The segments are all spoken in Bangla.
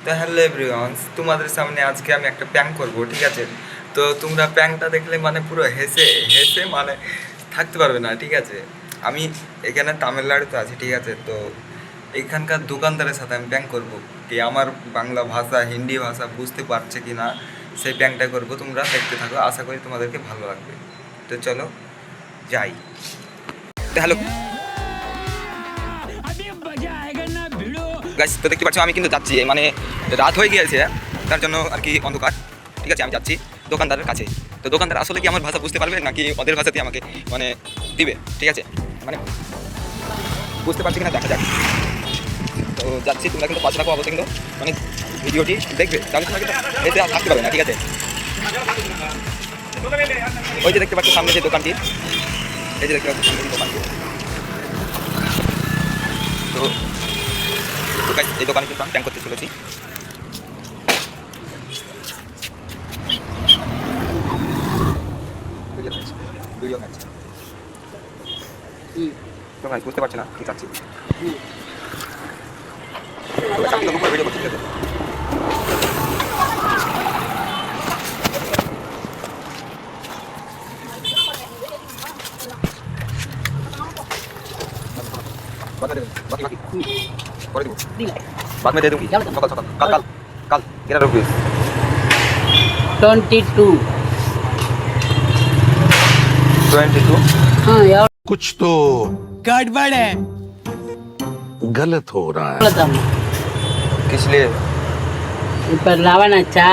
তো হ্যালো এভরিওয়ান, তোমাদের সামনে আজকে আমি একটা প্র্যাঙ্ক করব, ঠিক আছে? তো তোমরা প্র্যাঙ্কটা দেখলে মানে পুরো হেসে হেসে মানে থাকতে পারবে না, ঠিক আছে? আমি এখানে তামিলনাড়ুতে আছি, ঠিক আছে? তো এখানকার দোকানদারের সাথে আমি প্র্যাঙ্ক করব, কি আমার বাংলা ভাষা হিন্দি ভাষা বুঝতে পারছে কি না সেই প্র্যাঙ্কটা করব। তোমরা দেখতে থাকো, আশা করি তোমাদেরকে ভালো লাগবে। তো চলো যাই। হ্যালো গাইস, তো দেখতে পাচ্ছ আমি কিন্তু যাচ্ছি, মানে রাত হয়ে গিয়েছে, তার জন্য আর কি অন্ধকার, ঠিক আছে? আমি যাচ্ছি দোকানদারের কাছে। তো দোকানদার আসলে কি আমার ভাষা বুঝতে পারবে নাকি ওদের ভাষাতে আমাকে মানে দিবে, ঠিক আছে? মানে বুঝতে পারছি কিনা দেখা যাক। তো যাচ্ছি, তোমরা কিন্তু পাশে রাখো অবশ্যই, কিন্তু মানে ভিডিওটি দেখবে, তাহলে তোমরা কিন্তু এতে আর থাকতে পারবে না, ঠিক আছে? ওই যে দেখতে পাচ্ছ সামনে যে দোকানটি, এই যে দেখতে পাচ্ছ সামনে যে দোকানটি। তো এই দোকানে কিন্তু আমি প্র্যাঙ্ক করতে চলেছি। বুঝতে পারছি না কি চাচ্ছি। ভিডিও করছি, ঠিক আছে? बाद में दे दूंगी सकाल सकाल कल कल कल कितना रुपीस 22 22 हाँ यार कुछ तो गड़बड़ है गलत हो रहा है। बोला था किस लिए? ऊपर लावन अच्छा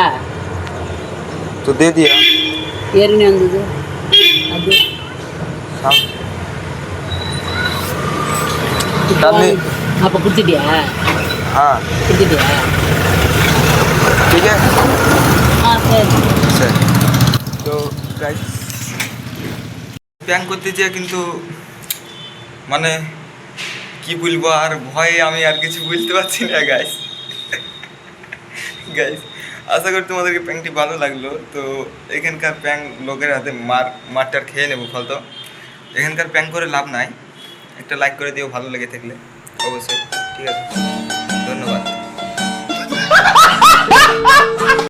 तो दे दिया। ಏರಿನ ಅಂದಿದ್ದು ಅದು हाँ डालने ಅಪ್ಪ ಕುಡ್ತಿದ್ಯಾ हाँ ಕುಡ್ತಿದ್ಯಾ ठीक है ಹಾಂ ಸರಿ তো গাইস প্র্যাঙ্ক করতে যেয়ে কিন্তু মানে কি বলবো, আর ভয়ে আমি আর কিছু বলতে পারছি না গাইস। গাইস আশা করি তোমাদেরকে প্র্যাঙ্কটি ভালো লাগলো। তো এখানকার প্র্যাঙ্ক লোকের হাতে মারটার খেয়ে নেবো ফলতো। এখানকার প্র্যাঙ্ক করে লাভ নাই, একটা লাইক করে দিও ভালো লেগে থাকলে অবশ্যই, ঠিক আছে? ধন্যবাদ।